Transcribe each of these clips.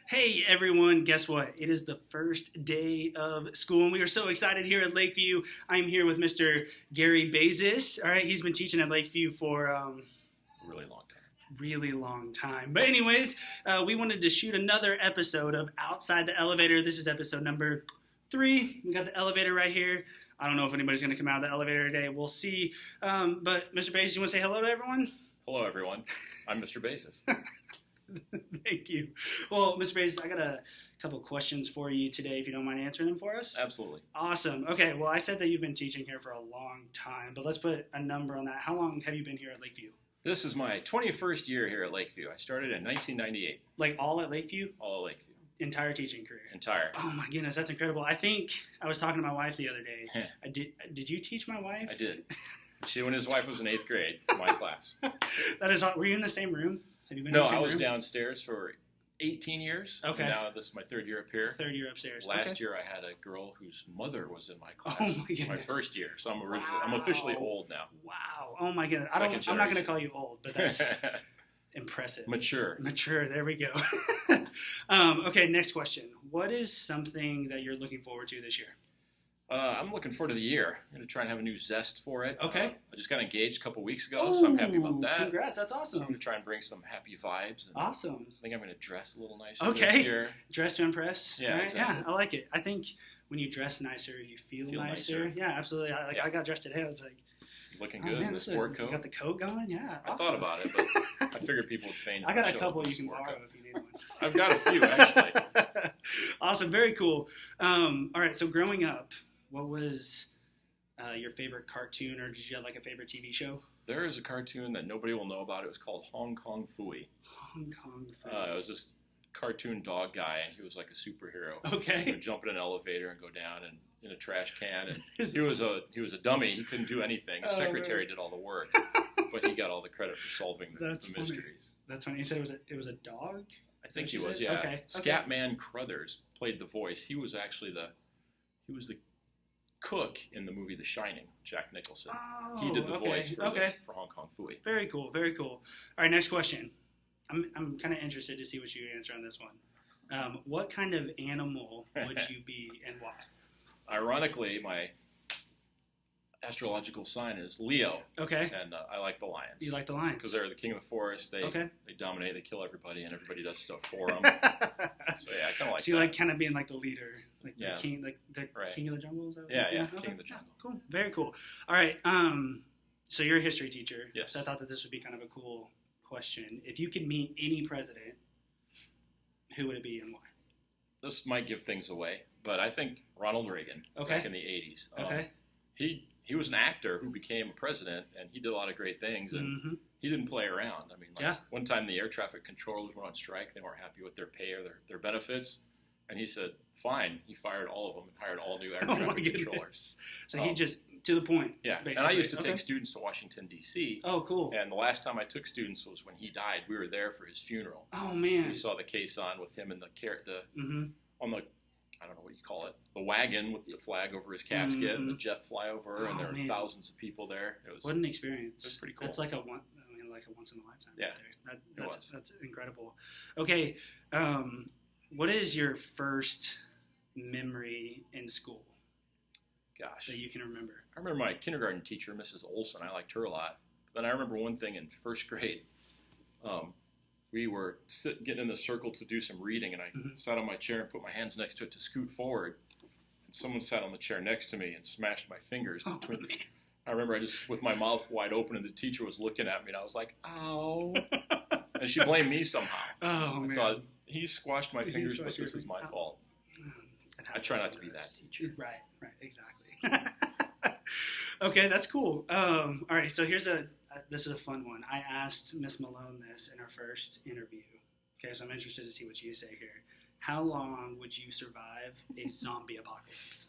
Hey everyone, guess what? It is the first day of school and we are so excited here at Lakeview. I'm here with Mr. Gary Bezos. All right, he's been teaching at Lakeview for a really long time. Really long time. But anyways, we wanted to shoot another episode of Outside the Elevator. This is episode number 3. We got the elevator right here. I don't know if anybody's going to come out of the elevator today. We'll see. But Mr. Bezos, you want to say hello to everyone? Hello, everyone. I'm Mr. Bezos. Thank you. Well, Mr. Bezos, I got a couple questions for you today, if you don't mind answering them for us. Absolutely. Awesome. Okay, well, I said that you've been teaching here for a long time, but let's put a number on that. How long have you been here at Lakeview? This is my 21st year here at Lakeview. I started in 1998. Like all at Lakeview? All at Lakeview. Entire teaching career? Entire. Oh my goodness, that's incredible. I think I was talking to my wife the other day. Did you teach my wife? I did. She and his wife was in 8th grade in my class. That is, were you in the same room? Have you been No, in the same I was room? Downstairs for 18 years. Okay. And now this is my 3rd year up here. 3rd year upstairs. Last year I had a girl whose mother was in my class. Oh my goodness. My first year, so I'm officially old now. Wow. Oh my goodness. I'm not going to call you old, but that's impressive. Mature. There we go. Okay, next question. What is something that you're looking forward to this year? I'm looking forward to the year. I'm going to try and have a new zest for it. Okay. I just got engaged a couple weeks ago, so I'm happy about that. Congrats, that's awesome. I'm going to try and bring some happy vibes. And awesome. I think I'm going to dress a little nicer this year. Dress to impress. Yeah, right? exactly. Yeah, I like it. I think when you dress nicer, you feel nicer. Yeah, absolutely. I got dressed today. I was like, looking good in the sport coat. Got the coat going? Yeah. I thought about it, but I figured people would feign. I got a couple you can borrow if you need one. I've got a few, actually. Awesome. Very cool. All right. So growing up, what was your favorite cartoon, or did you have like a favorite TV show? There is a cartoon that nobody will know about. It was called Hong Kong Phooey. Hong Kong Phooey. It was this cartoon dog guy, and he was like a superhero. Okay. He would jump in an elevator and go down and in a trash can, and he was a dummy. He couldn't do anything. His secretary did all the work, but he got all the credit for solving the mysteries. That's funny. You said it was a dog? I think he was. Yeah. Okay. Scatman Crothers played the voice. He was actually the cook in the movie The Shining, Jack Nicholson. Oh, he did the voice for Hong Kong Phooey. Very cool, very cool. All right, next question. I'm kind of interested to see what you answer on this one. What kind of animal would you be and why? Ironically, my astrological sign is Leo. Okay. And I like the lions. You like the lions? Because they're the king of the forest. They dominate. They kill everybody, and everybody does stuff for them. So yeah, I kind of like. So you like kind of being like the leader, like the king, right. King of the jungle. Is that yeah, okay. King of the jungle. Cool, very cool. All right. So you're a history teacher. Yes. So I thought that this would be kind of a cool question. If you could meet any president, who would it be and why? This might give things away, but I think Ronald Reagan back in the 80s. Okay. He was an actor who became a president, and he did a lot of great things, and he didn't play around. I mean, one time the air traffic controllers went on strike. They weren't happy with their pay or their benefits, and he said, fine. He fired all of them and hired all new air traffic controllers. So he just, to the point. Yeah, basically. And I used to take students to Washington, D.C. Oh, cool. And the last time I took students was when he died. We were there for his funeral. Oh, man. We saw the caisson with him and on the, I don't know what you call it, the wagon with the flag over his casket and the jet fly over, and there were thousands of people there. What an experience. It was pretty cool. That's like a once in a lifetime. Yeah, that's incredible. Okay, what is your first memory in school? Gosh, that you can remember. I remember my kindergarten teacher, Mrs. Olson. I liked her a lot. But then I remember one thing in first grade. We were getting in the circle to do some reading, and I sat on my chair and put my hands next to it to scoot forward. And someone sat on the chair next to me and smashed my fingers between them. I remember I just, with my mouth wide open, and the teacher was looking at me, and I was like, ow. And she blamed me somehow. Oh, man. I thought, he squashed my fingers, but this is my fault. I try not to be that teacher. Right, exactly. Okay, that's cool. All right, so this is a fun one. I asked Miss Malone this in our first interview. Okay, so I'm interested to see what you say here. How long would you survive a zombie apocalypse?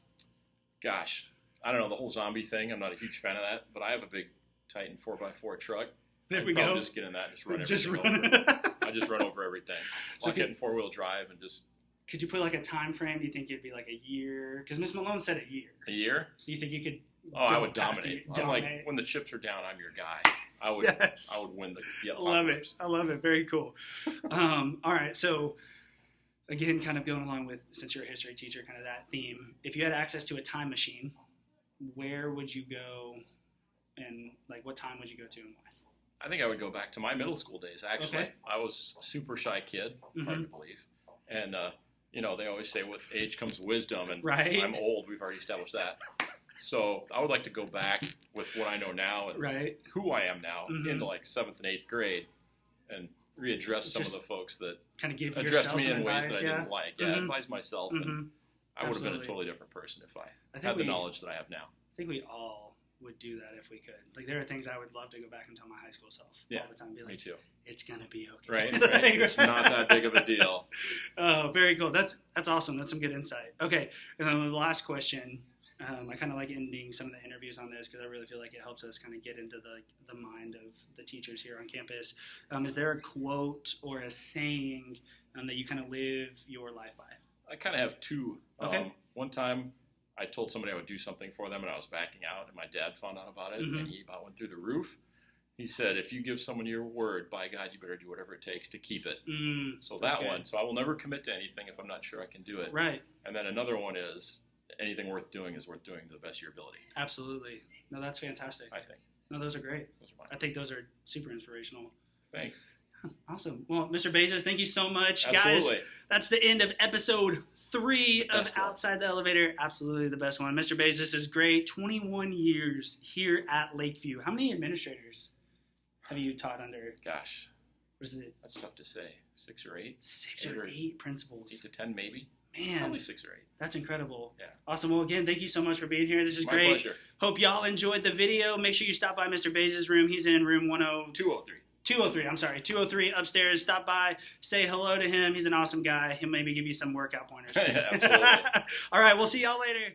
Gosh, I don't know, the whole zombie thing. I'm not a huge fan of that, but I have a big Titan 4x4 truck. There we go. Just get in that and just run everything over. I just run over everything. So get in 4-wheel drive and just... Could you put like a time frame? Do you think it'd be like a year? Because Miss Malone said a year. A year? So you think you could... Oh, I would dominate. I'm like, when the chips are down, I'm your guy. I would win the apocalypse. I love it. Very cool. All right, so again, kind of going along with, since you're a history teacher, kind of that theme, if you had access to a time machine, where would you go, and like what time would you go to and why? I think I would go back to my middle school days, actually. Okay. I was a super shy kid, hard to believe. And, they always say with age comes wisdom, and Right. I'm old. We've already established that. So I would like to go back with what I know now and Right. who I am now into like 7th and 8th grade and readdress some of the folks that kind of give addressed yourself me in ways advice, that I didn't like. Yeah, advise myself, and I would have been a Absolutely. totally different person if I I think had the knowledge that I have now. I think we all would do that if we could. Like, there are things I would love to go back and tell my high school self all the time. Be like, Me too. it's going to be okay. Right? It's not that big of a deal. Oh, very cool. That's awesome. That's some good insight. Okay, and then the last question. I kind of like ending some of the interviews on this because I really feel like it helps us kind of get into the mind of the teachers here on campus. Is there a quote or a saying that you kind of live your life by? I kind of have two. Okay. One time I told somebody I would do something for them and I was backing out, and my dad found out about it, and he about went through the roof. He said, if you give someone your word, by God, you better do whatever it takes to keep it. So that one. So I will never commit to anything if I'm not sure I can do it. Right. And then another one is, anything worth doing is worth doing to the best of your ability. Absolutely. No, that's fantastic. I think. No, those are great. Those are mine. I think those are super inspirational. Thanks. Awesome. Well, Mr. Bezos, thank you so much. Absolutely. Guys, that's the end of episode 3 of Best one. Outside the Elevator. Absolutely the best one. Mr. Bezos is great. 21 years here at Lakeview. How many administrators have you taught under? Gosh, What is it? that's tough to say. 6 or 8? 6 or 8 principals. 8 to 10 maybe? Man, Probably 6 or 8. that's incredible. Yeah. Awesome. Well, again, thank you so much for being here. This is My great. pleasure. Hope y'all enjoyed the video. Make sure you stop by Mr. Bezos' room. He's in room 203. 203 upstairs. Stop by, say hello to him. He's an awesome guy. He'll maybe give you some workout pointers too. Absolutely. All right, we'll see y'all later.